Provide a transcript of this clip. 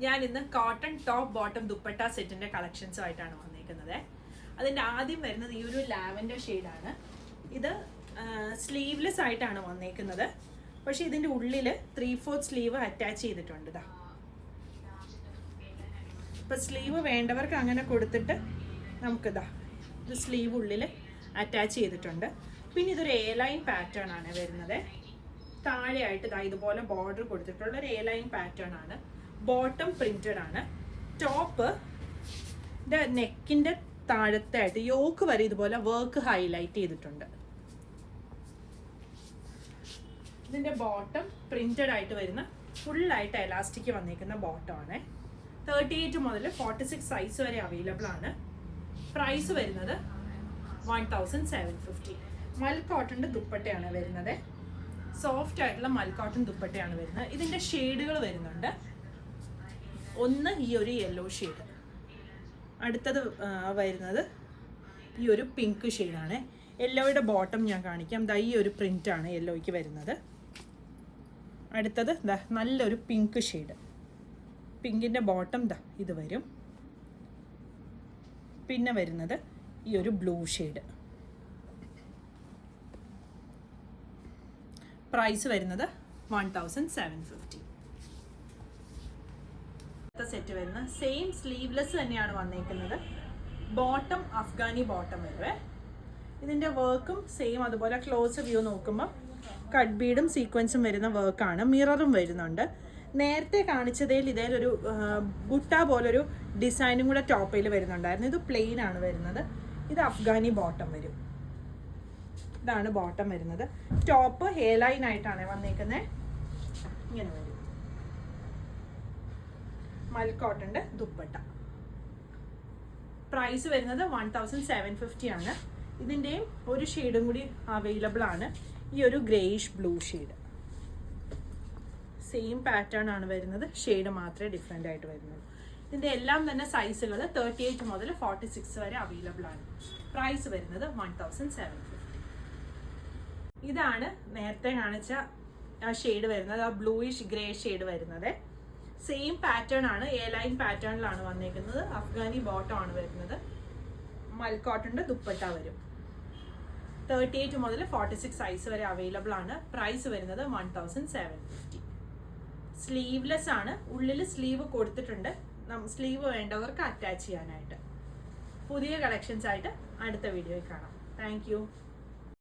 ഞാൻ ഇന്ന് cotton top bottom dupatta സെറ്റിന്റെ കളക്ഷൻസുമായിട്ടാണ് വന്നിരിക്കുന്നത്. അതിൻ്റെ ആദ്യം വരുന്നത് ഈ ഒരു ലാവൻഡർ ഷെയ്ഡാണ്. ഇത് സ്ലീവ്ലെസ് ആയിട്ടാണ് വന്നേക്കുന്നത്. പക്ഷെ ഇതിൻ്റെ ഉള്ളിൽ 3/4 സ്ലീവ് അറ്റാച്ച് ചെയ്തിട്ടുണ്ട്. ഇതാ ഇപ്പം സ്ലീവ് വേണ്ടവർക്ക് അങ്ങനെ കൊടുത്തിട്ട് നമുക്കിതാ ഇത് സ്ലീവ് ഉള്ളിൽ അറ്റാച്ച് ചെയ്തിട്ടുണ്ട്. പിന്നെ ഇതൊരു എ ലൈൻ പാറ്റേൺ ആണ് വരുന്നത്. താഴെയായിട്ട് ഇതാ ഇതുപോലെ ബോർഡർ കൊടുത്തിട്ടുള്ള ഒരു എ ലൈൻ പാറ്റേൺ ആണ്. ബോട്ടം പ്രിന്റഡ് ആണ്. ടോപ്പ് നെക്കിൻ്റെ താഴത്തായിട്ട് യോക്ക് വരെ ഇതുപോലെ വർക്ക് ഹൈലൈറ്റ് ചെയ്തിട്ടുണ്ട്. ഇതിൻ്റെ ബോട്ടം പ്രിന്റഡ് ആയിട്ട് വരുന്ന ഫുള്ളായിട്ട് എലാസ്റ്റിക് വന്നിരിക്കുന്ന ബോട്ടം ആണ്. 38 മുതൽ 46 സൈസ് വരെ അവൈലബിൾ ആണ്. പ്രൈസ് വരുന്നത് 1750. മൽ കോട്ടൻ്റെ ദുപ്പട്ടയാണ് വരുന്നത്. സോഫ്റ്റ് ആയിട്ടുള്ള മൽ കോട്ടൺ ദുപ്പട്ടയാണ് വരുന്നത്. ഇതിൻ്റെ ഷെയ്ഡുകൾ വരുന്നുണ്ട്. ഒന്ന് ഈ ഒരു യെല്ലോ ഷെയ്ഡ്, അടുത്തത് വരുന്നത് ഈ ഒരു പിങ്ക് ഷെയ്ഡാണ്. യെല്ലോയുടെ ബോട്ടം ഞാൻ കാണിക്കാം. ദാ ഈ ഒരു പ്രിൻ്റാണ് യെല്ലോയ്ക്ക് വരുന്നത്. അടുത്തത് ദാ നല്ലൊരു പിങ്ക് ഷെയ്ഡ്. പിങ്കിൻ്റെ ബോട്ടം ദാ ഇത് വരും. പിന്നെ വരുന്നത് ഈ ഒരു ബ്ലൂ ഷെയ്ഡ്. പ്രൈസ് വരുന്നത് 1750. സെറ്റ് വരുന്ന സെയിം സ്ലീവ്ലെസ് തന്നെയാണ് വന്നേക്കുന്നത്. ബോട്ടം അഫ്ഗാനി ബോട്ടം വരുവേ. ഇതിൻ്റെ വർക്കും സെയിം അതുപോലെ ക്ലോസ് വ്യൂ നോക്കുമ്പോൾ കട്ട് ബീഡും സീക്വൻസും വരുന്ന വർക്കാണ്. മിററും വരുന്നുണ്ട്. നേരത്തെ കാണിച്ചതിൽ ഇതേലൊരു ബുട്ട പോലൊരു ഡിസൈനും കൂടെ ടോപ്പിൽ വരുന്നുണ്ടായിരുന്നു. ഇത് പ്ലെയിൻ ആണ് വരുന്നത്. ഇത് അഫ്ഗാനി ബോട്ടം വരും. ഇതാണ് ബോട്ടം വരുന്നത്. ടോപ്പ് ഹെയർ ലൈൻ ആയിട്ടാണ് വന്നേക്കുന്നത്. ഇങ്ങനെ വരും. മൽ കോട്ടൻ്റെ ദുപ്പട്ട. പ്രൈസ് വരുന്നത് 1750 ആണ്. ഇതിൻ്റെയും ഒരു ഷെയ്ഡും കൂടി അവൈലബിൾ ആണ്. ഈ ഒരു greyish blue shade. Same pattern ആണ് വരുന്നത്. ഷെയ്ഡ് മാത്രമേ ഡിഫറെൻ്റ് ആയിട്ട് വരുന്നുള്ളൂ. ഇതിൻ്റെ എല്ലാം തന്നെ സൈസുകൾ 38 മുതൽ 46 വരെ അവൈലബിൾ ആണ്. പ്രൈസ് വരുന്നത് 1750. ഇതാണ് നേരത്തെ കാണിച്ച ആ ഷെയ്ഡ് വരുന്നത്. ആ ബ്ലൂയിഷ് ഗ്രേ ഷെയ്ഡ് വരുന്നത്. സെയിം പാറ്റേൺ ആണ്. എ ലൈൻ പാറ്റേണിലാണ് വന്നേക്കുന്നത്. അഫ്ഗാനി ബോട്ടം ആണ് വരുന്നത്. മൽ കോട്ടൻ്റെ ദുപ്പട്ട വരും. 38 മുതൽ 46 സൈസ് വരെ അവൈലബിൾ ആണ്. പ്രൈസ് വരുന്നത് 1750. സ്ലീവ്ലെസ് ആണ്. ഉള്ളിൽ സ്ലീവ് കൊടുത്തിട്ടുണ്ട്. സ്ലീവ് വേണ്ടവർക്ക് അറ്റാച്ച് ചെയ്യാനായിട്ട്. പുതിയ കളക്ഷൻസ് ആയിട്ട് അടുത്ത വീഡിയോയിൽ കാണാം. Thank you.